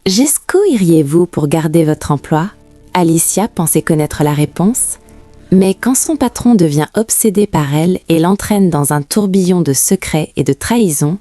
Jusqu'où iriez-vous pour garder votre emploi ? Alicia pensait connaître la réponse, mais quand son patron devient obsédé par elle et l'entraîne dans un tourbillon de secrets et de trahisons,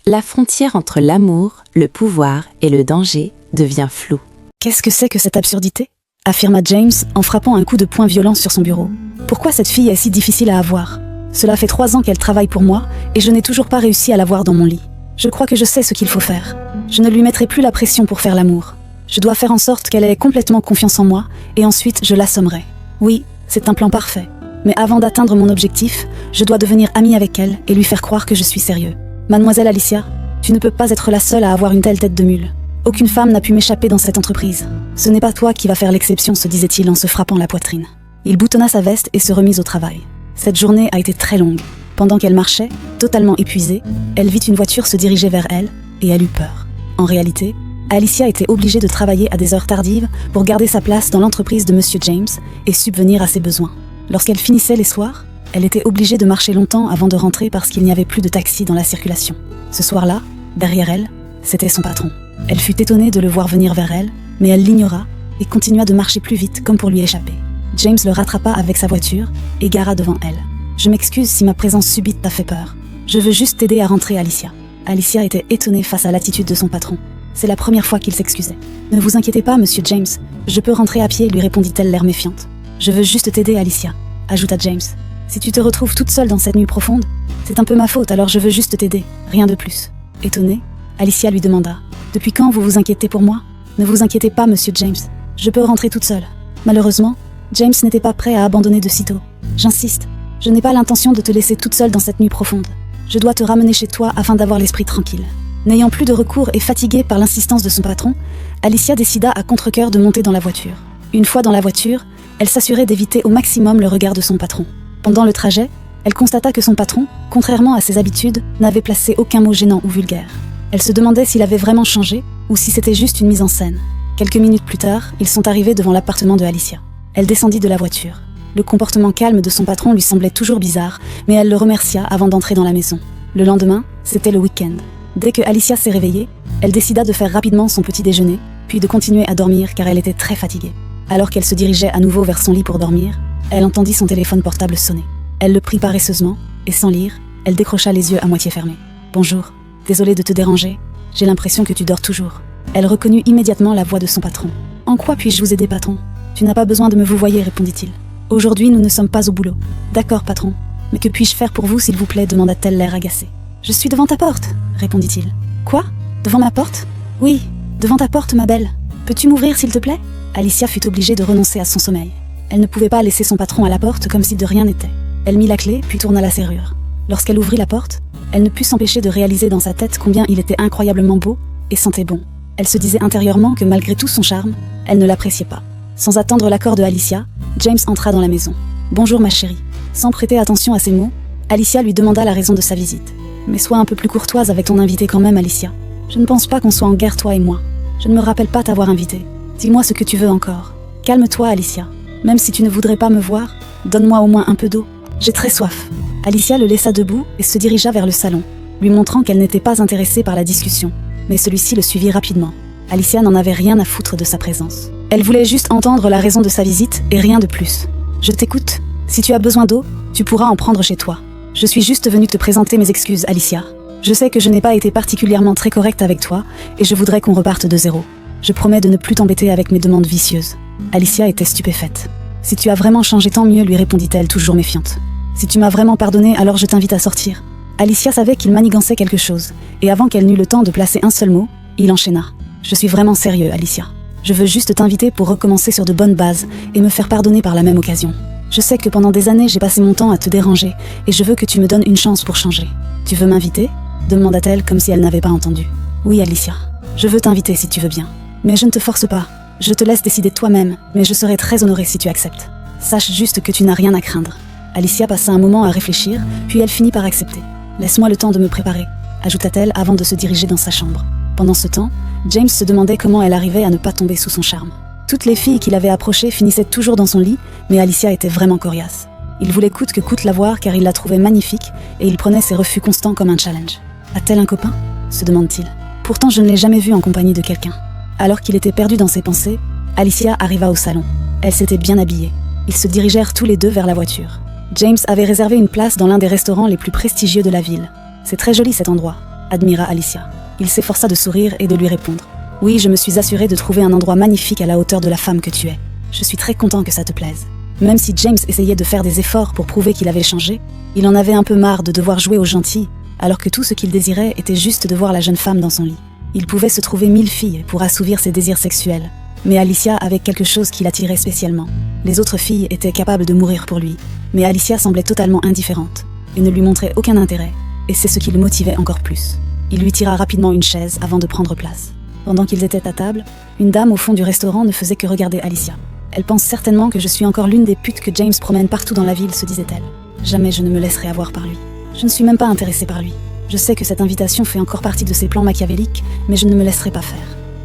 la frontière entre l'amour, le pouvoir et le danger devient floue. Qu'est-ce que c'est que cette absurdité ? Affirma James en frappant un coup de poing violent sur son bureau. Pourquoi cette fille est si difficile à avoir ? Cela fait 3 ans qu'elle travaille pour moi et je n'ai toujours pas réussi à la voir dans mon lit. Je crois que je sais ce qu'il faut faire. Je ne lui mettrai plus la pression pour faire l'amour. Je dois faire en sorte qu'elle ait complètement confiance en moi et ensuite je l'assommerai. Oui, c'est un plan parfait. Mais avant d'atteindre mon objectif, je dois devenir amie avec elle et lui faire croire que je suis sérieux. Mademoiselle Alicia, tu ne peux pas être la seule à avoir une telle tête de mule. Aucune femme n'a pu m'échapper dans cette entreprise. Ce n'est pas toi qui vas faire l'exception, se disait-il en se frappant la poitrine. Il boutonna sa veste et se remit au travail. Cette journée a été très longue. Pendant qu'elle marchait, totalement épuisée, elle vit une voiture se diriger vers elle et elle eut peur. En réalité, Alicia était obligée de travailler à des heures tardives pour garder sa place dans l'entreprise de Monsieur James et subvenir à ses besoins. Lorsqu'elle finissait les soirs, elle était obligée de marcher longtemps avant de rentrer parce qu'il n'y avait plus de taxi dans la circulation. Ce soir-là, derrière elle, c'était son patron. Elle fut étonnée de le voir venir vers elle, mais elle l'ignora et continua de marcher plus vite comme pour lui échapper. James le rattrapa avec sa voiture et gara devant elle. « Je m'excuse si ma présence subite t'a fait peur. Je veux juste t'aider à rentrer, Alicia. » Alicia était étonnée face à l'attitude de son patron. C'est la première fois qu'il s'excusait. « Ne vous inquiétez pas, Monsieur James. Je peux rentrer à pied, lui répondit-elle l'air méfiante. « Je veux juste t'aider, Alicia, » ajouta James. « Si tu te retrouves toute seule dans cette nuit profonde, c'est un peu ma faute, alors je veux juste t'aider, rien de plus. » Étonnée, Alicia lui demanda « Depuis quand vous vous inquiétez pour moi ? Ne vous inquiétez pas, Monsieur James. Je peux rentrer toute seule. » Malheureusement, James n'était pas prêt à abandonner de sitôt. « J'insiste, je n'ai pas l'intention de te laisser toute seule dans cette nuit profonde. Je dois te ramener chez toi afin d'avoir l'esprit tranquille. » N'ayant plus de recours et fatiguée par l'insistance de son patron, Alicia décida à contre-cœur de monter dans la voiture. Une fois dans la voiture, elle s'assurait d'éviter au maximum le regard de son patron. Pendant le trajet, elle constata que son patron, contrairement à ses habitudes, n'avait placé aucun mot gênant ou vulgaire. Elle se demandait s'il avait vraiment changé ou si c'était juste une mise en scène. Quelques minutes plus tard, ils sont arrivés devant l'appartement de Alicia. Elle descendit de la voiture. Le comportement calme de son patron lui semblait toujours bizarre, mais elle le remercia avant d'entrer dans la maison. Le lendemain, c'était le week-end. Dès que Alicia s'est réveillée, elle décida de faire rapidement son petit déjeuner, puis de continuer à dormir car elle était très fatiguée. Alors qu'elle se dirigeait à nouveau vers son lit pour dormir, elle entendit son téléphone portable sonner. Elle le prit paresseusement, et sans lire, elle décrocha les yeux à moitié fermés. « Bonjour, désolée de te déranger, j'ai l'impression que tu dors toujours. » Elle reconnut immédiatement la voix de son patron. « En quoi puis-je vous aider, patron ? Tu n'as pas besoin de me vouvoyer, répondit-il. « Aujourd'hui, nous ne sommes pas au boulot. »« D'accord, patron. Mais que puis-je faire pour vous, s'il vous plaît ?» demanda-t-elle l'air agacée. « Je suis devant ta porte, » répondit-il. « Quoi ? Devant ma porte ? » ?»« Oui, devant ta porte, ma belle. Peux-tu m'ouvrir, s'il te plaît ?» Alicia fut obligée de renoncer à son sommeil. Elle ne pouvait pas laisser son patron à la porte comme si de rien n'était. Elle mit la clé, puis tourna la serrure. Lorsqu'elle ouvrit la porte, elle ne put s'empêcher de réaliser dans sa tête combien il était incroyablement beau et sentait bon. Elle se disait intérieurement que malgré tout son charme, elle ne l'appréciait pas. Sans attendre l'accord de Alicia, James entra dans la maison. « Bonjour ma chérie. » Sans prêter attention à ses mots, Alicia lui demanda la raison de sa visite. « Mais sois un peu plus courtoise avec ton invité quand même, Alicia. Je ne pense pas qu'on soit en guerre, toi et moi. Je ne me rappelle pas t'avoir invité. Dis-moi ce que tu veux encore. Calme-toi, Alicia. Même si tu ne voudrais pas me voir, donne-moi au moins un peu d'eau. J'ai très soif. » Alicia le laissa debout et se dirigea vers le salon, lui montrant qu'elle n'était pas intéressée par la discussion. Mais celui-ci le suivit rapidement. Alicia n'en avait rien à foutre de sa présence. Elle voulait juste entendre la raison de sa visite et rien de plus. « Je t'écoute. Si tu as besoin d'eau, tu pourras en prendre chez toi. Je suis juste venue te présenter mes excuses, Alicia. Je sais que je n'ai pas été particulièrement très correcte avec toi et je voudrais qu'on reparte de zéro. Je promets de ne plus t'embêter avec mes demandes vicieuses. » Alicia était stupéfaite. « Si tu as vraiment changé, tant mieux, lui répondit-elle, toujours méfiante. Si tu m'as vraiment pardonné, alors je t'invite à sortir. » Alicia savait qu'il manigançait quelque chose, et avant qu'elle n'eût le temps de placer un seul mot, il enchaîna. « Je suis vraiment sérieux, Alicia. Je veux juste t'inviter pour recommencer sur de bonnes bases et me faire pardonner par la même occasion. Je sais que pendant des années, j'ai passé mon temps à te déranger, et je veux que tu me donnes une chance pour changer. Tu veux m'inviter ?» demanda-t-elle comme si elle n'avait pas entendu. « Oui, Alicia. Je veux t'inviter si tu veux bien. Mais je ne te force pas. Je te laisse décider toi-même, mais je serai très honorée si tu acceptes. Sache juste que tu n'as rien à craindre. » Alicia passa un moment à réfléchir, puis elle finit par accepter. « Laisse-moi le temps de me préparer », ajouta-t-elle avant de se diriger dans sa chambre. Pendant ce temps, James se demandait comment elle arrivait à ne pas tomber sous son charme. Toutes les filles qu'il avait approchées finissaient toujours dans son lit, mais Alicia était vraiment coriace. Il voulait coûte que coûte la voir car il la trouvait magnifique et il prenait ses refus constants comme un challenge. « A-t-elle un copain ?» se demande-t-il. « Pourtant je ne l'ai jamais vue en compagnie de quelqu'un. » Alors qu'il était perdu dans ses pensées, Alicia arriva au salon. Elle s'était bien habillée. Ils se dirigèrent tous les deux vers la voiture. James avait réservé une place dans l'un des restaurants les plus prestigieux de la ville. « C'est très joli cet endroit », admira Alicia. Il s'efforça de sourire et de lui répondre. « Oui, je me suis assuré de trouver un endroit magnifique à la hauteur de la femme que tu es. Je suis très content que ça te plaise. » Même si James essayait de faire des efforts pour prouver qu'il avait changé, il en avait un peu marre de devoir jouer au gentil, alors que tout ce qu'il désirait était juste de voir la jeune femme dans son lit. Il pouvait se trouver 1000 filles pour assouvir ses désirs sexuels, mais Alicia avait quelque chose qui l'attirait spécialement. Les autres filles étaient capables de mourir pour lui, mais Alicia semblait totalement indifférente, et ne lui montrait aucun intérêt, et c'est ce qui le motivait encore plus. Il lui tira rapidement une chaise avant de prendre place. Pendant qu'ils étaient à table, une dame au fond du restaurant ne faisait que regarder Alicia. « Elle pense certainement que je suis encore l'une des putes que James promène partout dans la ville », se disait-elle. « Jamais je ne me laisserai avoir par lui. Je ne suis même pas intéressée par lui. Je sais que cette invitation fait encore partie de ses plans machiavéliques, mais je ne me laisserai pas faire. »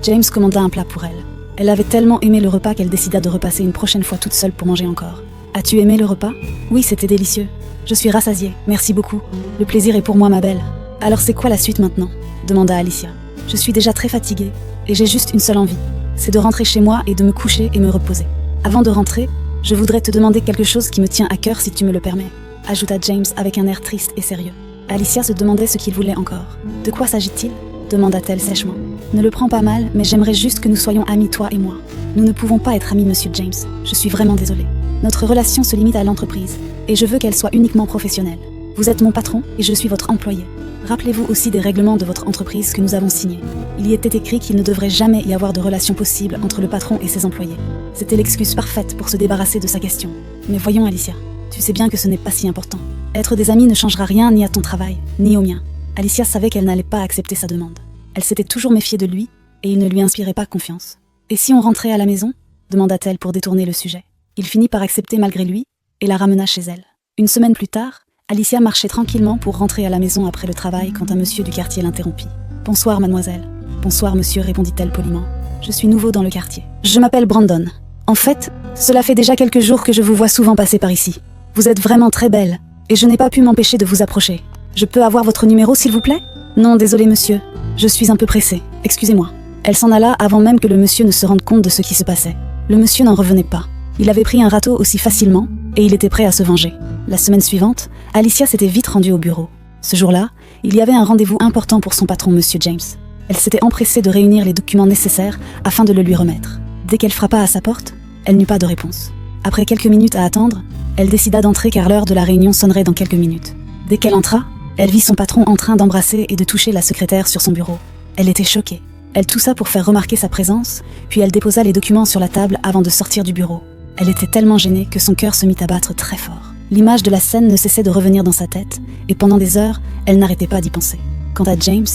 James commanda un plat pour elle. Elle avait tellement aimé le repas qu'elle décida de repasser une prochaine fois toute seule pour manger encore. « As-tu aimé le repas ? » ?»« Oui, c'était délicieux. Je suis rassasiée, merci beaucoup. Le plaisir est pour moi, ma belle. »« Alors c'est quoi la suite maintenant ? » demanda Alicia. « Je suis déjà très fatiguée, et j'ai juste une seule envie. C'est de rentrer chez moi et de me coucher et me reposer. Avant de rentrer, je voudrais te demander quelque chose qui me tient à cœur si tu me le permets, » ajouta James avec un air triste et sérieux. Alicia se demandait ce qu'il voulait encore. « De quoi s'agit-il » demanda-t-elle sèchement. « Ne le prends pas mal, mais j'aimerais juste que nous soyons amis, toi et moi. Nous ne pouvons pas être amis, monsieur James. Je suis vraiment désolée. Notre relation se limite à l'entreprise, et je veux qu'elle soit uniquement professionnelle. Vous êtes mon patron et je suis votre employé. Rappelez-vous aussi des règlements de votre entreprise que nous avons signés. Il y était écrit qu'il ne devrait jamais y avoir de relation possible entre le patron et ses employés. C'était l'excuse parfaite pour se débarrasser de sa question. Mais voyons, Alicia, tu sais bien que ce n'est pas si important. Être des amis ne changera rien ni à ton travail, ni au mien. » Alicia savait qu'elle n'allait pas accepter sa demande. Elle s'était toujours méfiée de lui, et il ne lui inspirait pas confiance. « Et si on rentrait à la maison ?» demanda-t-elle pour détourner le sujet. Il finit par accepter malgré lui, et la ramena chez elle. Une semaine plus tard, Alicia marchait tranquillement pour rentrer à la maison après le travail quand un monsieur du quartier l'interrompit. « Bonsoir, mademoiselle. »« Bonsoir, monsieur, » répondit-elle poliment. « Je suis nouveau dans le quartier. Je m'appelle Brandon. En fait, cela fait déjà quelques jours que je vous vois souvent passer par ici. Vous êtes vraiment très belle, et je n'ai pas pu m'empêcher de vous approcher. Je peux avoir votre numéro, s'il vous plaît ? » « Non, désolé, monsieur. Je suis un peu pressée. Excusez-moi. » Elle s'en alla avant même que le monsieur ne se rende compte de ce qui se passait. Le monsieur n'en revenait pas. Il avait pris un râteau aussi facilement, et il était prêt à se venger. La semaine suivante, Alicia s'était vite rendue au bureau. Ce jour-là, il y avait un rendez-vous important pour son patron, monsieur James. Elle s'était empressée de réunir les documents nécessaires afin de le lui remettre. Dès qu'elle frappa à sa porte, elle n'eut pas de réponse. Après quelques minutes à attendre, elle décida d'entrer car l'heure de la réunion sonnerait dans quelques minutes. Dès qu'elle entra, elle vit son patron en train d'embrasser et de toucher la secrétaire sur son bureau. Elle était choquée. Elle toussa pour faire remarquer sa présence, puis elle déposa les documents sur la table avant de sortir du bureau. Elle était tellement gênée que son cœur se mit à battre très fort. L'image de la scène ne cessait de revenir dans sa tête, et pendant des heures, elle n'arrêtait pas d'y penser. Quant à James,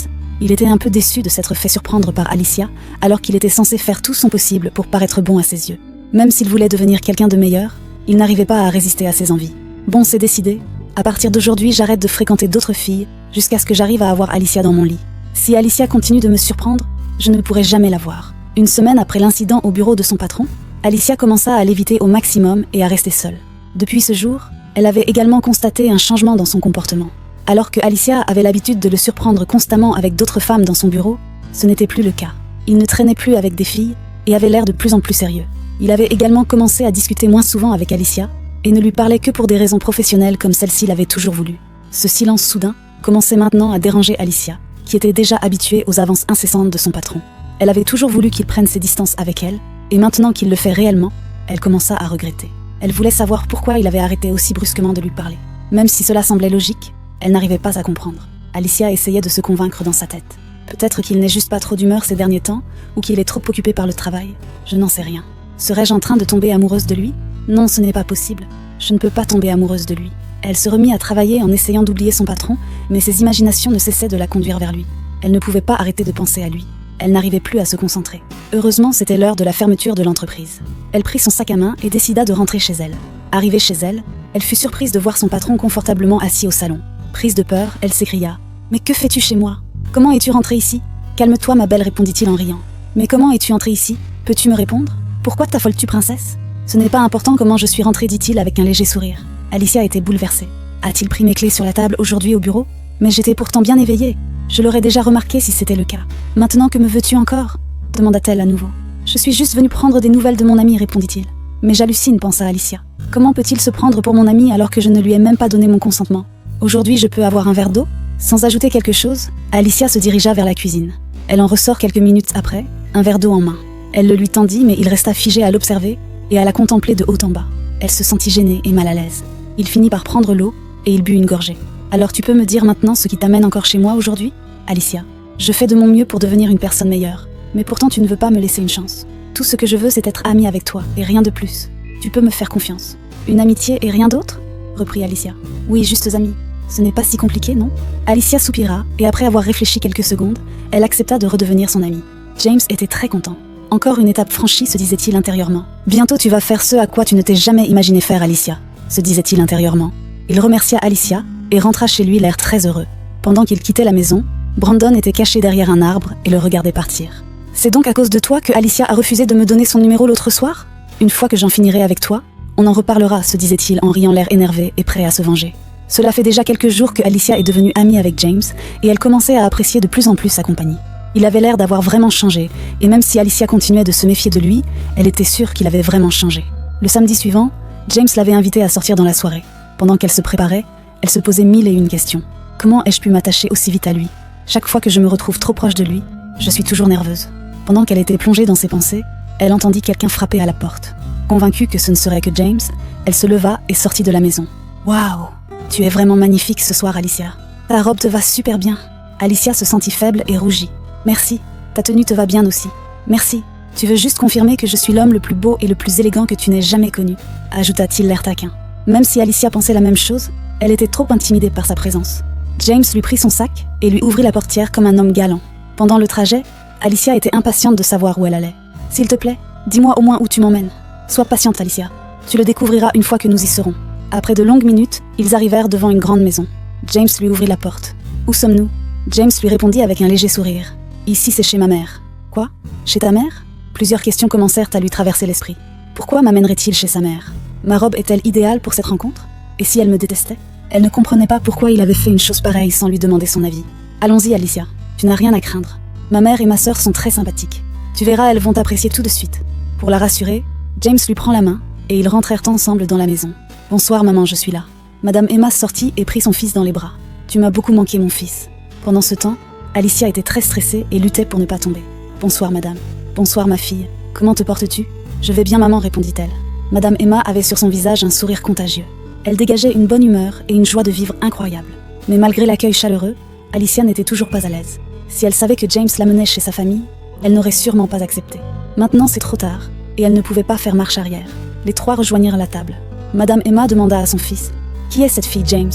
il était un peu déçu de s'être fait surprendre par Alicia, alors qu'il était censé faire tout son possible pour paraître bon à ses yeux. Même s'il voulait devenir quelqu'un de meilleur, il n'arrivait pas à résister à ses envies. Bon, c'est décidé. À partir d'aujourd'hui, j'arrête de fréquenter d'autres filles, jusqu'à ce que j'arrive à avoir Alicia dans mon lit. Si Alicia continue de me surprendre, je ne pourrai jamais la voir. Une semaine après l'incident au bureau de son patron, Alicia commença à l'éviter au maximum et à rester seule. Depuis ce jour, elle avait également constaté un changement dans son comportement. Alors que Alicia avait l'habitude de le surprendre constamment avec d'autres femmes dans son bureau, ce n'était plus le cas. Il ne traînait plus avec des filles et avait l'air de plus en plus sérieux. Il avait également commencé à discuter moins souvent avec Alicia et ne lui parlait que pour des raisons professionnelles comme celle-ci l'avait toujours voulu. Ce silence soudain commençait maintenant à déranger Alicia, qui était déjà habituée aux avances incessantes de son patron. Elle avait toujours voulu qu'il prenne ses distances avec elle, et maintenant qu'il le fait réellement, elle commença à regretter. Elle voulait savoir pourquoi il avait arrêté aussi brusquement de lui parler. Même si cela semblait logique, elle n'arrivait pas à comprendre. Alicia essayait de se convaincre dans sa tête. Peut-être qu'il n'est juste pas trop d'humeur ces derniers temps, ou qu'il est trop occupé par le travail. Je n'en sais rien. Serais-je en train de tomber amoureuse de lui ? Non, ce n'est pas possible. Je ne peux pas tomber amoureuse de lui. Elle se remit à travailler en essayant d'oublier son patron, mais ses imaginations ne cessaient de la conduire vers lui. Elle ne pouvait pas arrêter de penser à lui. Elle n'arrivait plus à se concentrer. Heureusement, c'était l'heure de la fermeture de l'entreprise. Elle prit son sac à main et décida de rentrer chez elle. Arrivée chez elle, elle fut surprise de voir son patron confortablement assis au salon. Prise de peur, elle s'écria « Mais que fais-tu chez moi ? Comment es-tu rentrée ici ?»« Calme-toi, ma belle, répondit-il en riant. « Mais comment es-tu entrée ici ? Peux-tu me répondre ? Pourquoi t'affoles-tu, princesse ? » « Ce n'est pas important comment je suis rentrée, dit-il avec un léger sourire. Alicia était bouleversée. A-t-il pris mes clés sur la table aujourd'hui au bureau ? Mais j'étais pourtant bien éveillée. Je l'aurais déjà remarqué si c'était le cas. Maintenant que me veux-tu encore ? demanda-t-elle à nouveau. Je suis juste venue prendre des nouvelles de mon ami, répondit-il. Mais j'hallucine, pensa Alicia. Comment peut-il se prendre pour mon ami alors que je ne lui ai même pas donné mon consentement? Aujourd'hui, je peux avoir un verre d'eau? Sans ajouter quelque chose, Alicia se dirigea vers la cuisine. Elle en ressort quelques minutes après, un verre d'eau en main. Elle le lui tendit, mais il resta figé à l'observer et à la contempler de haut en bas. Elle se sentit gênée et mal à l'aise. Il finit par prendre l'eau et il but une gorgée. Alors tu peux me dire maintenant ce qui t'amène encore chez moi aujourd'hui, Alicia? Je fais de mon mieux pour devenir une personne meilleure, mais pourtant tu ne veux pas me laisser une chance. Tout ce que je veux, c'est être amie avec toi, et rien de plus. Tu peux me faire confiance. Une amitié et rien d'autre? Reprit Alicia. Oui, justes amis. Ce n'est pas si compliqué, non? Alicia soupira, et après avoir réfléchi quelques secondes, elle accepta de redevenir son amie. James était très content. Encore une étape franchie, se disait-il intérieurement. Bientôt tu vas faire ce à quoi tu ne t'es jamais imaginé faire, Alicia, se disait-il intérieurement. Il remercia Alicia et rentra chez lui l'air très heureux. Pendant qu'il quittait la maison, Brandon était caché derrière un arbre et le regardait partir. C'est donc à cause de toi que Alicia a refusé de me donner son numéro l'autre soir? Une fois que j'en finirai avec toi, on en reparlera, se disait-il en riant, l'air énervé et prêt à se venger. Cela fait déjà quelques jours que Alicia est devenue amie avec James et elle commençait à apprécier de plus en plus sa compagnie. Il avait l'air d'avoir vraiment changé, et même si Alicia continuait de se méfier de lui, elle était sûre qu'il avait vraiment changé. Le samedi suivant, James l'avait invitée à sortir dans la soirée. Pendant qu'elle se préparait, elle se posait 1001 questions. Comment ai-je pu m'attacher aussi vite à lui? Chaque fois que je me retrouve trop proche de lui, je suis toujours nerveuse. Pendant qu'elle était plongée dans ses pensées, elle entendit quelqu'un frapper à la porte. Convaincue que ce ne serait que James, elle se leva et sortit de la maison. « Waouh! Tu es vraiment magnifique ce soir, Alicia. Ta robe te va super bien. » Alicia se sentit faible et rougit. « Merci, ta tenue te va bien aussi. Merci, tu veux juste confirmer que je suis l'homme le plus beau et le plus élégant que tu n'aies jamais connu, » ajouta-t-il l'air taquin. Même si Alicia pensait la même chose, elle était trop intimidée par sa présence. James lui prit son sac et lui ouvrit la portière comme un homme galant. Pendant le trajet, Alicia était impatiente de savoir où elle allait. « S'il te plaît, dis-moi au moins où tu m'emmènes. Sois patiente, Alicia. Tu le découvriras une fois que nous y serons. » Après de longues minutes, ils arrivèrent devant une grande maison. James lui ouvrit la porte. « Où sommes-nous » James lui répondit avec un léger sourire. « Ici, c'est chez ma mère. »« Quoi? Chez ta mère ?» Plusieurs questions commencèrent à lui traverser l'esprit. Pourquoi m'amènerait-il chez sa mère? Ma robe est-elle idéale pour cette rencontre? Et si elle me détestait? Elle ne comprenait pas pourquoi il avait fait une chose pareille sans lui demander son avis. « Allons-y, Alicia. Tu n'as rien à craindre. Ma mère et ma sœur sont très sympathiques. Tu verras, elles vont t'apprécier tout de suite. » Pour la rassurer, James lui prend la main et ils rentrèrent ensemble dans la maison. « Bonsoir maman, je suis là. » Madame Emma sortit et prit son fils dans les bras. « Tu m'as beaucoup manqué, mon fils. » Pendant ce temps, Alicia était très stressée et luttait pour ne pas tomber. « Bonsoir madame. »« Bonsoir ma fille. Comment te portes-tu ?»« Je vais bien maman, répondit-elle. » Madame Emma avait sur son visage un sourire contagieux. Elle dégageait une bonne humeur et une joie de vivre incroyable. Mais malgré l'accueil chaleureux, Alicia n'était toujours pas à l'aise. Si elle savait que James l'amenait chez sa famille, elle n'aurait sûrement pas accepté. Maintenant c'est trop tard, et elle ne pouvait pas faire marche arrière. Les trois rejoignirent la table. Madame Emma demanda à son fils. « Qui est cette fille, James ?»«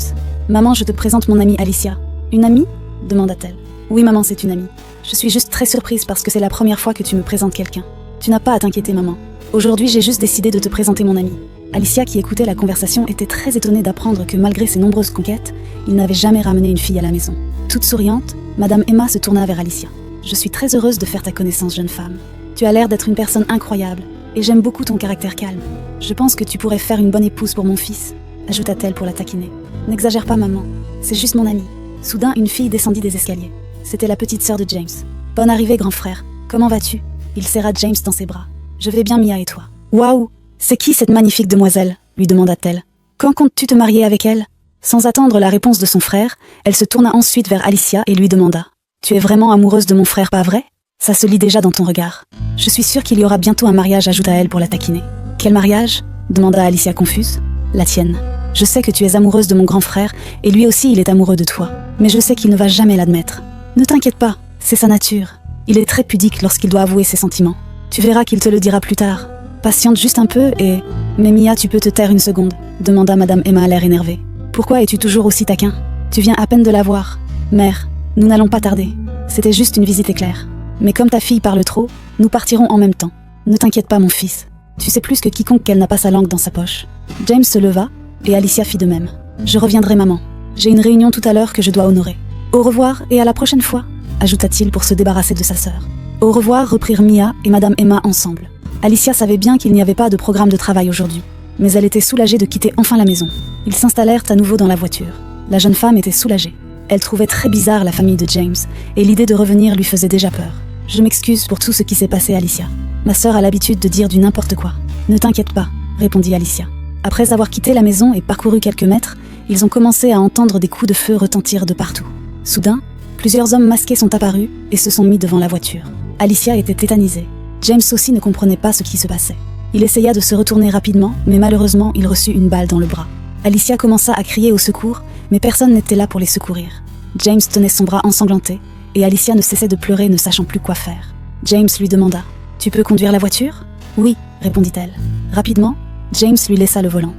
Maman, je te présente mon amie Alicia. »« Une amie ?» demanda-t-elle. « Oui, maman, c'est une amie. Je suis juste très surprise parce que c'est la première fois que tu me présentes quelqu'un. Tu n'as pas à t'inquiéter, maman. Aujourd'hui, j'ai juste décidé de te présenter mon amie. » Alicia, qui écoutait la conversation, était très étonnée d'apprendre que malgré ses nombreuses conquêtes, il n'avait jamais ramené une fille à la maison. Toute souriante, Madame Emma se tourna vers Alicia. « Je suis très heureuse de faire ta connaissance, jeune femme. Tu as l'air d'être une personne incroyable, et j'aime beaucoup ton caractère calme. Je pense que tu pourrais faire une bonne épouse pour mon fils, » ajouta-t-elle pour la taquiner. « N'exagère pas, maman. C'est juste mon amie. » Soudain, une fille descendit des escaliers. C'était la petite sœur de James. « Bonne arrivée, grand frère. Comment vas-tu ?» Il serra James dans ses bras. « Je vais bien, Mia, et toi ?»« Waouh! C'est qui cette magnifique demoiselle ?» lui demanda-t-elle. « Quand comptes-tu te marier avec elle ?» Sans attendre la réponse de son frère, elle se tourna ensuite vers Alicia et lui demanda. « Tu es vraiment amoureuse de mon frère, pas vrai? Ça se lit déjà dans ton regard. Je suis sûre qu'il y aura bientôt un mariage, ajouta-elle pour la taquiner. « Quel mariage ?» demanda Alicia confuse. « La tienne. Je sais que tu es amoureuse de mon grand frère, et lui aussi il est amoureux de toi. Mais je sais qu'il ne va jamais l'admettre. Ne t'inquiète pas, c'est sa nature. Il est très pudique lorsqu'il doit avouer ses sentiments. Tu verras qu'il te le dira plus tard. Patiente juste un peu et... »« Mais Mia, tu peux te taire une seconde ?» demanda Madame Emma à l'air énervé. « Pourquoi es-tu toujours aussi taquin? Tu viens à peine de la voir. Mère, nous n'allons pas tarder. C'était juste une visite éclair. Mais comme ta fille parle trop, nous partirons en même temps. Ne t'inquiète pas, mon fils. Tu sais plus que quiconque qu'elle n'a pas sa langue dans sa poche. » James se leva, et Alicia fit de même. « Je reviendrai, maman. J'ai une réunion tout à l'heure que je dois honorer. Au revoir et à la prochaine fois, » ajouta-t-il pour se débarrasser de sa sœur. Au revoir reprirent Mia et Madame Emma ensemble. Alicia savait bien qu'il n'y avait pas de programme de travail aujourd'hui, mais elle était soulagée de quitter enfin la maison. Ils s'installèrent à nouveau dans la voiture. La jeune femme était soulagée. Elle trouvait très bizarre la famille de James, et l'idée de revenir lui faisait déjà peur. Je m'excuse pour tout ce qui s'est passé, Alicia. Ma sœur a l'habitude de dire du n'importe quoi. Ne t'inquiète pas, répondit Alicia. Après avoir quitté la maison et parcouru quelques mètres, ils ont commencé à entendre des coups de feu retentir de partout. Soudain, plusieurs hommes masqués sont apparus et se sont mis devant la voiture. Alicia était tétanisée. James aussi ne comprenait pas ce qui se passait. Il essaya de se retourner rapidement, mais malheureusement, il reçut une balle dans le bras. Alicia commença à crier au secours, mais personne n'était là pour les secourir. James tenait son bras ensanglanté, et Alicia ne cessait de pleurer, ne sachant plus quoi faire. James lui demanda « Tu peux conduire la voiture ?»« Oui », répondit-elle. Rapidement, James lui laissa le volant.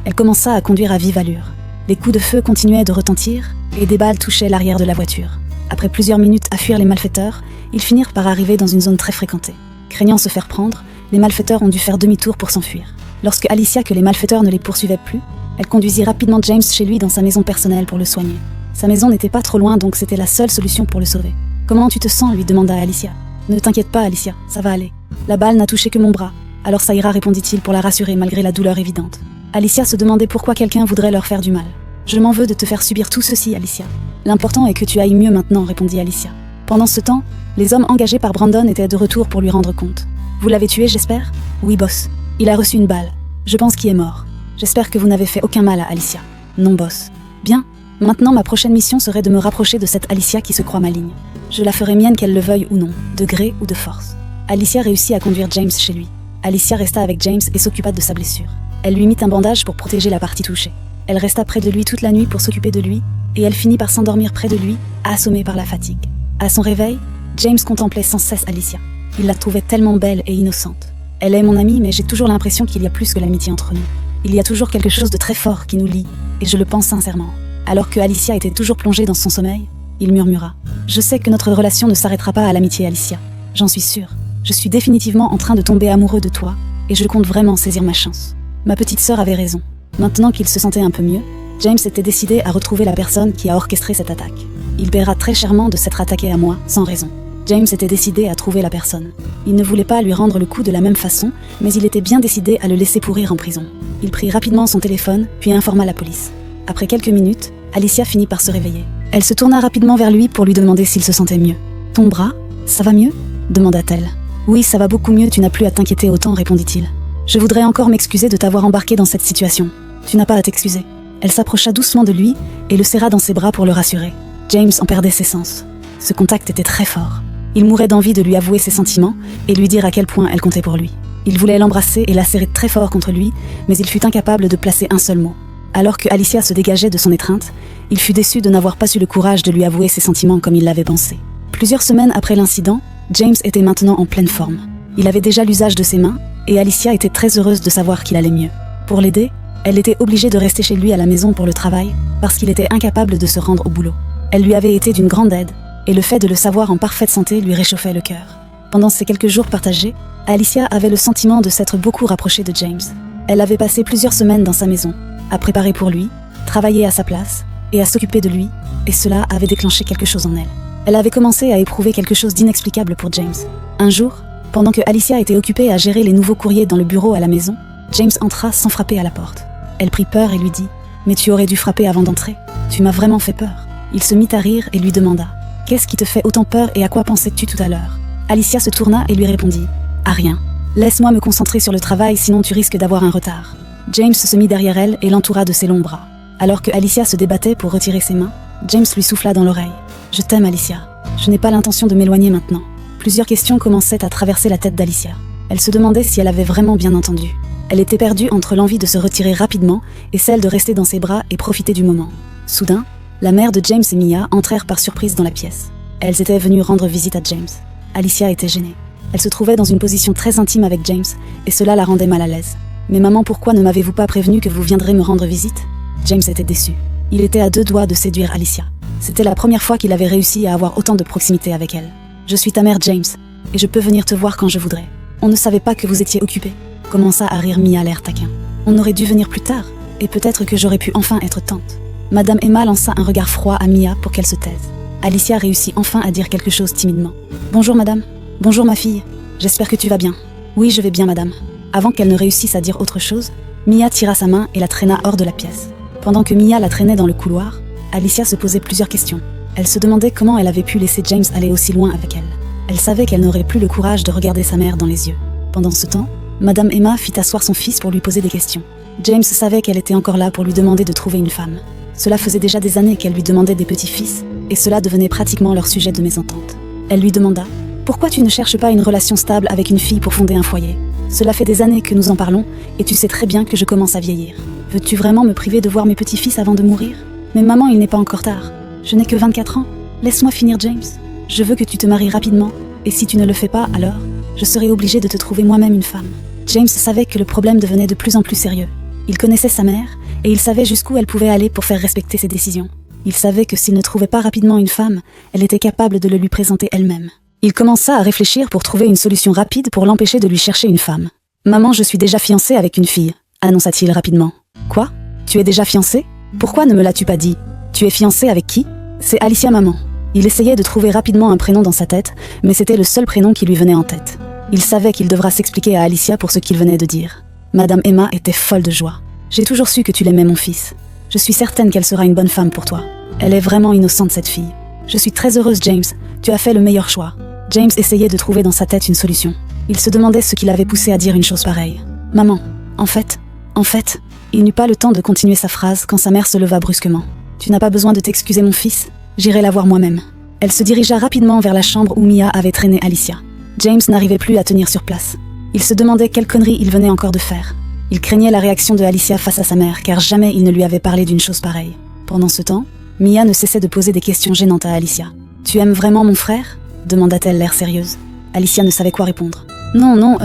Elle commença à conduire à vive allure. Les coups de feu continuaient de retentir, et des balles touchaient l'arrière de la voiture. Après plusieurs minutes à fuir les malfaiteurs, ils finirent par arriver dans une zone très fréquentée. Craignant se faire prendre, les malfaiteurs ont dû faire demi-tour pour s'enfuir. Lorsque Alicia que les malfaiteurs ne les poursuivaient plus, elle conduisit rapidement James chez lui dans sa maison personnelle pour le soigner. Sa maison n'était pas trop loin, donc c'était la seule solution pour le sauver. « Comment tu te sens ?» lui demanda Alicia. « Ne t'inquiète pas, Alicia, ça va aller. La balle n'a touché que mon bras. Alors ça ira, répondit-il pour la rassurer malgré la douleur évidente. Alicia se demandait pourquoi quelqu'un voudrait leur faire du mal. « Je m'en veux de te faire subir tout ceci, Alicia. L'important est que tu ailles mieux maintenant, répondit Alicia. Pendant ce temps, les hommes engagés par Brandon étaient de retour pour lui rendre compte. « Vous l'avez tué, j'espère ?»« Oui, boss. Il a reçu une balle. Je pense qu'il est mort. J'espère que vous n'avez fait aucun mal à Alicia. »« Non, boss. »« Bien. Maintenant, ma prochaine mission serait de me rapprocher de cette Alicia qui se croit maligne. Je la ferai mienne qu'elle le veuille ou non, de gré ou de force. » Alicia réussit à conduire James chez lui. Alicia resta avec James et s'occupa de sa blessure. Elle lui mit un bandage pour protéger la partie touchée. Elle resta près de lui toute la nuit pour s'occuper de lui, et elle finit par s'endormir près de lui, assommée par la fatigue. À son réveil, James contemplait sans cesse Alicia. Il la trouvait tellement belle et innocente. « Elle est mon amie, mais j'ai toujours l'impression qu'il y a plus que l'amitié entre nous. Il y a toujours quelque chose de très fort qui nous lie, et je le pense sincèrement. » Alors que Alicia était toujours plongée dans son sommeil, il murmura « Je sais que notre relation ne s'arrêtera pas à l'amitié, Alicia. J'en suis sûre. Je suis définitivement en train de tomber amoureux de toi, et je compte vraiment saisir ma chance. » Ma petite sœur avait raison. Maintenant qu'il se sentait un peu mieux, James était décidé à retrouver la personne qui a orchestré cette attaque. Il paiera très chèrement de s'être attaqué à moi, sans raison. James était décidé à trouver la personne. Il ne voulait pas lui rendre le coup de la même façon, mais il était bien décidé à le laisser pourrir en prison. Il prit rapidement son téléphone, puis informa la police. Après quelques minutes, Alicia finit par se réveiller. Elle se tourna rapidement vers lui pour lui demander s'il se sentait mieux. « Ton bras, ça va mieux ?» demanda-t-elle. « Oui, ça va beaucoup mieux, tu n'as plus à t'inquiéter autant, répondit-il. Je voudrais encore m'excuser de t'avoir embarqué dans cette situation. Tu n'as pas à t'excuser. » Elle s'approcha doucement de lui et le serra dans ses bras pour le rassurer. James en perdait ses sens. Ce contact était très fort. Il mourait d'envie de lui avouer ses sentiments et lui dire à quel point elle comptait pour lui. Il voulait l'embrasser et la serrer très fort contre lui, mais il fut incapable de placer un seul mot. Alors que Alicia se dégageait de son étreinte, il fut déçu de n'avoir pas eu le courage de lui avouer ses sentiments comme il l'avait pensé. Plusieurs semaines après l'incident, James était maintenant en pleine forme. Il avait déjà l'usage de ses mains et Alicia était très heureuse de savoir qu'il allait mieux. Pour l'aider, elle était obligée de rester chez lui à la maison pour le travail parce qu'il était incapable de se rendre au boulot. Elle lui avait été d'une grande aide et le fait de le savoir en parfaite santé lui réchauffait le cœur. Pendant ces quelques jours partagés, Alicia avait le sentiment de s'être beaucoup rapprochée de James. Elle avait passé plusieurs semaines dans sa maison, à préparer pour lui, travailler à sa place et à s'occuper de lui, et cela avait déclenché quelque chose en elle. Elle avait commencé à éprouver quelque chose d'inexplicable pour James. Un jour, pendant que Alicia était occupée à gérer les nouveaux courriers dans le bureau à la maison, James entra sans frapper à la porte. Elle prit peur et lui dit « Mais tu aurais dû frapper avant d'entrer. Tu m'as vraiment fait peur. » Il se mit à rire et lui demanda « Qu'est-ce qui te fait autant peur et à quoi pensais-tu tout à l'heure ?» Alicia se tourna et lui répondit « À rien. Laisse-moi me concentrer sur le travail, sinon tu risques d'avoir un retard. » James se mit derrière elle et l'entoura de ses longs bras. Alors que Alicia se débattait pour retirer ses mains, James lui souffla dans l'oreille. « Je t'aime, Alicia. Je n'ai pas l'intention de m'éloigner maintenant. » Plusieurs questions commençaient à traverser la tête d'Alicia. Elle se demandait si elle avait vraiment bien entendu. Elle était perdue entre l'envie de se retirer rapidement et celle de rester dans ses bras et profiter du moment. Soudain, la mère de James et Mia entrèrent par surprise dans la pièce. Elles étaient venues rendre visite à James. Alicia était gênée. Elle se trouvait dans une position très intime avec James et cela la rendait mal à l'aise. « Mais maman, pourquoi ne m'avez-vous pas prévenu que vous viendrez me rendre visite ?» James était déçu. Il était à deux doigts de séduire Alicia. C'était la première fois qu'il avait réussi à avoir autant de proximité avec elle. « Je suis ta mère, James, et je peux venir te voir quand je voudrais. On ne savait pas que vous étiez occupé. » Commença à rire Mia l'air taquin. « On aurait dû venir plus tard, et peut-être que j'aurais pu enfin être tante. » Madame Emma lança un regard froid à Mia pour qu'elle se taise. Alicia réussit enfin à dire quelque chose timidement. « Bonjour madame. Bonjour ma fille. J'espère que tu vas bien. »« Oui, je vais bien madame. » Avant qu'elle ne réussisse à dire autre chose, Mia tira sa main et la traîna hors de la pièce. Pendant que Mia la traînait dans le couloir, Alicia se posait plusieurs questions. Elle se demandait comment elle avait pu laisser James aller aussi loin avec elle. Elle savait qu'elle n'aurait plus le courage de regarder sa mère dans les yeux. Pendant ce temps, Madame Emma fit asseoir son fils pour lui poser des questions. James savait qu'elle était encore là pour lui demander de trouver une femme. Cela faisait déjà des années qu'elle lui demandait des petits-fils, et cela devenait pratiquement leur sujet de mésentente. Elle lui demanda « Pourquoi tu ne cherches pas une relation stable avec une fille pour fonder un foyer ? Cela fait des années que nous en parlons, et tu sais très bien que je commence à vieillir. Veux-tu vraiment me priver de voir mes petits-fils avant de mourir ? Mais maman, il n'est pas encore tard. Je n'ai que 24 ans. Laisse-moi finir, James. Je veux que tu te maries rapidement, et si tu ne le fais pas, alors, je serai obligée de te trouver moi-même une femme. » James savait que le problème devenait de plus en plus sérieux. Il connaissait sa mère, et il savait jusqu'où elle pouvait aller pour faire respecter ses décisions. Il savait que s'il ne trouvait pas rapidement une femme, elle était capable de le lui présenter elle-même. Il commença à réfléchir pour trouver une solution rapide pour l'empêcher de lui chercher une femme. « Maman, je suis déjà fiancé avec une fille », annonça-t-il rapidement. « Quoi ? Tu es déjà fiancé ? Pourquoi ne me l'as-tu pas dit ? Tu es fiancé avec qui ? C'est Alicia, maman. » Il essayait de trouver rapidement un prénom dans sa tête, mais c'était le seul prénom qui lui venait en tête. Il savait qu'il devra s'expliquer à Alicia pour ce qu'il venait de dire. Madame Emma était folle de joie. « J'ai toujours su que tu l'aimais, mon fils. Je suis certaine qu'elle sera une bonne femme pour toi. Elle est vraiment innocente, cette fille. Je suis très heureuse, James. Tu as fait le meilleur choix. » James essayait de trouver dans sa tête une solution. Il se demandait ce qui l'avait poussé à dire une chose pareille. « Maman, en fait... » Il n'eut pas le temps de continuer sa phrase quand sa mère se leva brusquement. « Tu n'as pas besoin de t'excuser, mon fils. J'irai la voir moi-même. » Elle se dirigea rapidement vers la chambre où Mia avait traîné Alicia. James n'arrivait plus à tenir sur place. Il se demandait quelle connerie il venait encore de faire. Il craignait la réaction de Alicia face à sa mère, car jamais il ne lui avait parlé d'une chose pareille. Pendant ce temps, Mia ne cessait de poser des questions gênantes à Alicia. « Tu aimes vraiment mon frère ?» demanda-t-elle l'air sérieuse. Alicia ne savait quoi répondre. « Non,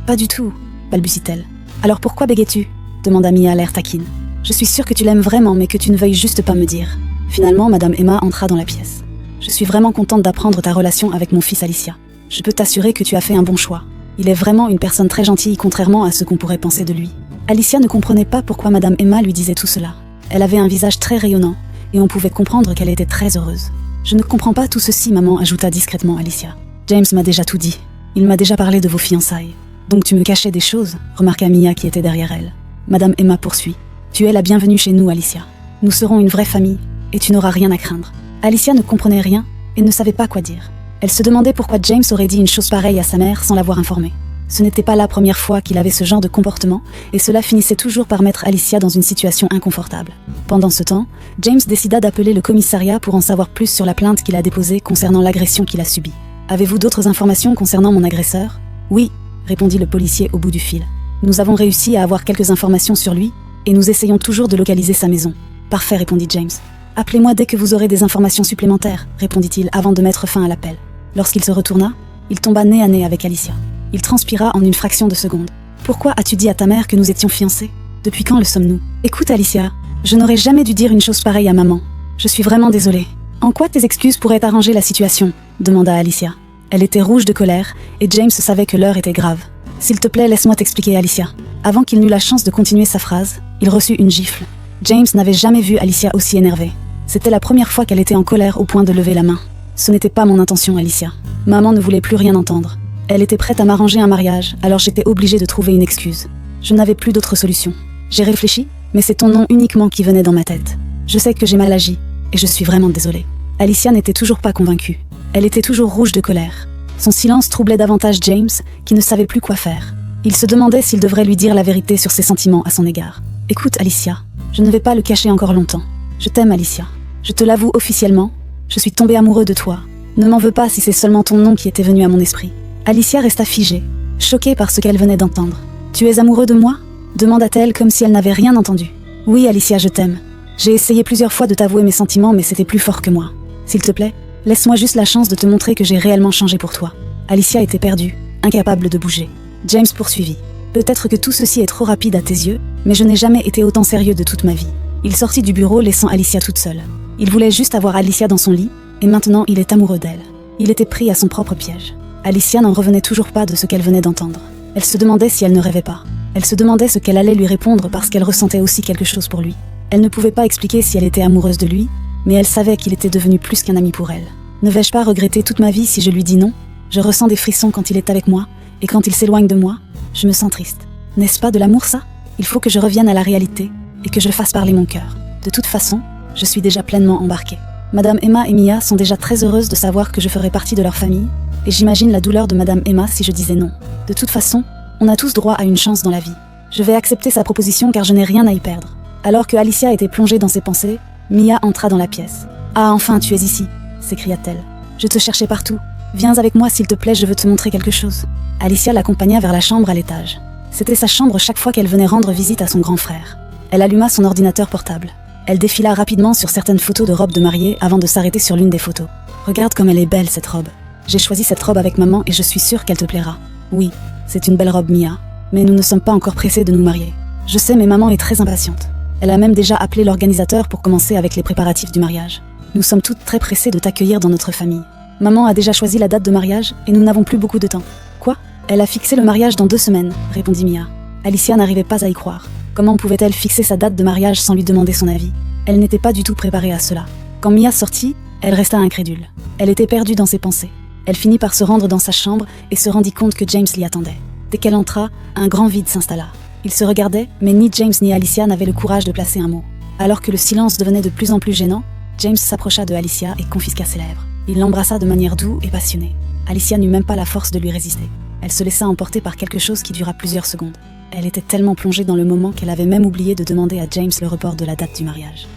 pas du tout », balbutie-t-elle. « Alors pourquoi bégais-tu » demanda Mia l'air taquine. « Je suis sûre que tu l'aimes vraiment, mais que tu ne veuilles juste pas me dire. » Finalement, Madame Emma entra dans la pièce. « Je suis vraiment contente d'apprendre ta relation avec mon fils Alicia. Je peux t'assurer que tu as fait un bon choix. Il est vraiment une personne très gentille, contrairement à ce qu'on pourrait penser de lui. » Alicia ne comprenait pas pourquoi Madame Emma lui disait tout cela. Elle avait un visage très rayonnant, et on pouvait comprendre qu'elle était très heureuse. « Je ne comprends pas tout ceci, maman, » ajouta discrètement Alicia. « James m'a déjà tout dit. Il m'a déjà parlé de vos fiançailles. Donc tu me cachais des choses ?» remarqua Mia qui était derrière elle. Madame Emma poursuit. « Tu es la bienvenue chez nous, Alicia. Nous serons une vraie famille, et tu n'auras rien à craindre. » Alicia ne comprenait rien, et ne savait pas quoi dire. Elle se demandait pourquoi James aurait dit une chose pareille à sa mère sans l'avoir informée. Ce n'était pas la première fois qu'il avait ce genre de comportement, et cela finissait toujours par mettre Alicia dans une situation inconfortable. Pendant ce temps, James décida d'appeler le commissariat pour en savoir plus sur la plainte qu'il a déposée concernant l'agression qu'il a subie. « Avez-vous d'autres informations concernant mon agresseur ?»« Oui, » répondit le policier au bout du fil. « Nous avons réussi à avoir quelques informations sur lui, et nous essayons toujours de localiser sa maison. »« Parfait, » répondit James. « Appelez-moi dès que vous aurez des informations supplémentaires, » répondit-il avant de mettre fin à l'appel. Lorsqu'il se retourna, il tomba nez à nez avec Alicia. Il transpira en une fraction de seconde. « Pourquoi as-tu dit à ta mère que nous étions fiancés ? Depuis quand le sommes-nous ? Écoute, Alicia, je n'aurais jamais dû dire une chose pareille à maman. Je suis vraiment désolée. En quoi tes excuses pourraient arranger la situation ? demanda Alicia. Elle était rouge de colère, et James savait que l'heure était grave. « S'il te plaît, laisse-moi t'expliquer, Alicia. » Avant qu'il n'eût la chance de continuer sa phrase, il reçut une gifle. James n'avait jamais vu Alicia aussi énervée. C'était la première fois qu'elle était en colère au point de lever la main. « Ce n'était pas mon intention, Alicia. Maman ne voulait plus rien entendre. Elle était prête à m'arranger un mariage, alors j'étais obligée de trouver une excuse. Je n'avais plus d'autre solution. J'ai réfléchi, mais c'est ton nom uniquement qui venait dans ma tête. Je sais que j'ai mal agi, et je suis vraiment désolée. » Alicia n'était toujours pas convaincue. Elle était toujours rouge de colère. Son silence troublait davantage James, qui ne savait plus quoi faire. Il se demandait s'il devrait lui dire la vérité sur ses sentiments à son égard. « Écoute, Alicia, je ne vais pas le cacher encore longtemps. Je t'aime, Alicia. Je te l'avoue officiellement, je suis tombée amoureux de toi. Ne m'en veux pas si c'est seulement ton nom qui était venu à mon esprit. » Alicia resta figée, choquée par ce qu'elle venait d'entendre. « Tu es amoureux de moi ?» demanda-t-elle comme si elle n'avait rien entendu. « Oui, Alicia, je t'aime. J'ai essayé plusieurs fois de t'avouer mes sentiments, mais c'était plus fort que moi. S'il te plaît, laisse-moi juste la chance de te montrer que j'ai réellement changé pour toi. » Alicia était perdue, incapable de bouger. James poursuivit. « Peut-être que tout ceci est trop rapide à tes yeux, mais je n'ai jamais été autant sérieux de toute ma vie. » Il sortit du bureau, laissant Alicia toute seule. Il voulait juste avoir Alicia dans son lit, et maintenant il est amoureux d'elle. Il était pris à son propre piège. Alicia n'en revenait toujours pas de ce qu'elle venait d'entendre. Elle se demandait si elle ne rêvait pas. Elle se demandait ce qu'elle allait lui répondre parce qu'elle ressentait aussi quelque chose pour lui. Elle ne pouvait pas expliquer si elle était amoureuse de lui, mais elle savait qu'il était devenu plus qu'un ami pour elle. Ne vais-je pas regretter toute ma vie si je lui dis non ? Je ressens des frissons quand il est avec moi, et quand il s'éloigne de moi, je me sens triste. N'est-ce pas de l'amour, ça ? Il faut que je revienne à la réalité, et que je fasse parler mon cœur. De toute façon, je suis déjà pleinement embarquée. Madame Emma et Mia sont déjà très heureuses de savoir que je ferai partie de leur famille, et j'imagine la douleur de Madame Emma si je disais non. De toute façon, on a tous droit à une chance dans la vie. Je vais accepter sa proposition car je n'ai rien à y perdre. Alors que Alicia était plongée dans ses pensées, Mia entra dans la pièce. « Ah, enfin, tu es ici !» s'écria-t-elle. « Je te cherchais partout. Viens avec moi s'il te plaît, je veux te montrer quelque chose. » Alicia l'accompagna vers la chambre à l'étage. C'était sa chambre chaque fois qu'elle venait rendre visite à son grand frère. Elle alluma son ordinateur portable. Elle défila rapidement sur certaines photos de robes de mariée avant de s'arrêter sur l'une des photos. « Regarde comme elle est belle cette robe. J'ai choisi cette robe avec maman et je suis sûre qu'elle te plaira. Oui, c'est une belle robe, Mia, mais nous ne sommes pas encore pressés de nous marier. Je sais, mais maman est très impatiente. Elle a même déjà appelé l'organisateur pour commencer avec les préparatifs du mariage. Nous sommes toutes très pressées de t'accueillir dans notre famille. Maman a déjà choisi la date de mariage et nous n'avons plus beaucoup de temps. » « Quoi ? Elle a fixé le mariage dans 2 semaines, répondit Mia. Alicia n'arrivait pas à y croire. Comment pouvait-elle fixer sa date de mariage sans lui demander son avis ? Elle n'était pas du tout préparée à cela. Quand Mia sortit, elle resta incrédule. Elle était perdue dans ses pensées. Elle finit par se rendre dans sa chambre et se rendit compte que James l'y attendait. Dès qu'elle entra, un grand vide s'installa. Ils se regardaient, mais ni James ni Alicia n'avaient le courage de placer un mot. Alors que le silence devenait de plus en plus gênant, James s'approcha de Alicia et confisqua ses lèvres. Il l'embrassa de manière douce et passionnée. Alicia n'eut même pas la force de lui résister. Elle se laissa emporter par quelque chose qui dura plusieurs secondes. Elle était tellement plongée dans le moment qu'elle avait même oublié de demander à James le report de la date du mariage.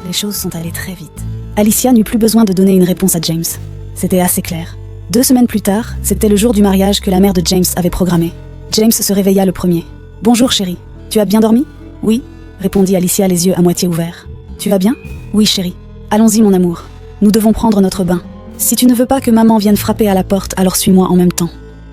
Les choses sont allées très vite. Alicia n'eut plus besoin de donner une réponse à James. C'était assez clair. 2 semaines plus tard, c'était le jour du mariage que la mère de James avait programmé. James se réveilla le premier. « Bonjour chérie, tu as bien dormi ?»« Oui », répondit Alicia les yeux à moitié ouverts. « Tu vas bien ?»« Oui chérie. Allons-y mon amour. Nous devons prendre notre bain. Si tu ne veux pas que maman vienne frapper à la porte, alors suis-moi en même temps.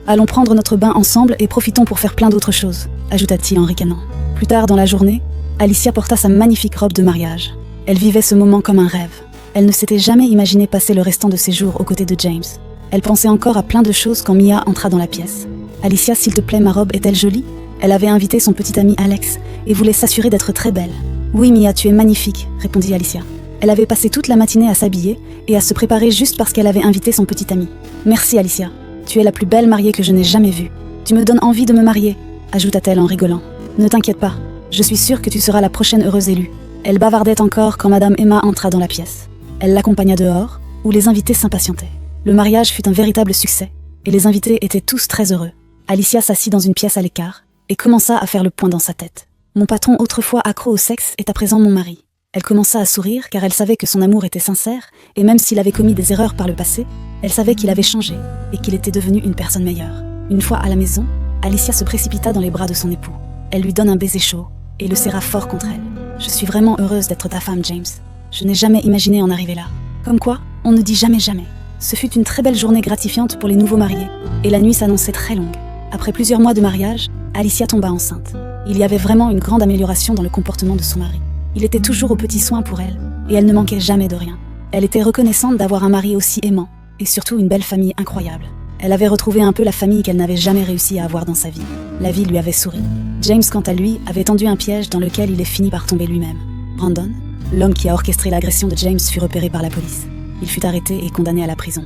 Allons prendre notre bain ensemble et profitons pour faire plein d'autres choses, ajouta-t-il en ricanant. Plus tard dans la journée, Alicia porta sa magnifique robe de mariage. Elle vivait ce moment comme un rêve. Elle ne s'était jamais imaginé passer le restant de ses jours aux côtés de James. Elle pensait encore à plein de choses quand Mia entra dans la pièce. « Alicia, s'il te plaît, ma robe est-elle jolie ?» Elle avait invité son petit ami Alex et voulait s'assurer d'être très belle. « Oui, Mia, tu es magnifique, » répondit Alicia. Elle avait passé toute la matinée à s'habiller et à se préparer juste parce qu'elle avait invité son petit ami. « Merci, Alicia. Tu es la plus belle mariée que je n'ai jamais vue. Tu me donnes envie de me marier, » ajouta-t-elle en rigolant. « Ne t'inquiète pas, je suis sûre que tu seras la prochaine heureuse élue. » Elle bavardait encore quand Madame Emma entra dans la pièce. Elle l'accompagna dehors, où les invités s'impatientaient. Le mariage fut un véritable succès, et les invités étaient tous très heureux. Alicia s'assit dans une pièce à l'écart, et commença à faire le point dans sa tête. « Mon patron autrefois accro au sexe est à présent mon mari. » Elle commença à sourire car elle savait que son amour était sincère, et même s'il avait commis des erreurs par le passé, elle savait qu'il avait changé, et qu'il était devenu une personne meilleure. Une fois à la maison, Alicia se précipita dans les bras de son époux. Elle lui donne un baiser chaud, et le serra fort contre elle. « Je suis vraiment heureuse d'être ta femme, James. Je n'ai jamais imaginé en arriver là. » Comme quoi, on ne dit jamais jamais. Ce fut une très belle journée gratifiante pour les nouveaux mariés, et la nuit s'annonçait très longue. Après plusieurs mois de mariage, Alicia tomba enceinte. Il y avait vraiment une grande amélioration dans le comportement de son mari. Il était toujours aux petits soins pour elle, et elle ne manquait jamais de rien. Elle était reconnaissante d'avoir un mari aussi aimant, et surtout une belle famille incroyable. Elle avait retrouvé un peu la famille qu'elle n'avait jamais réussi à avoir dans sa vie. La vie lui avait souri. James, quant à lui, avait tendu un piège dans lequel il est fini par tomber lui-même. Brandon, l'homme qui a orchestré l'agression de James, fut repéré par la police. Il fut arrêté et condamné à la prison.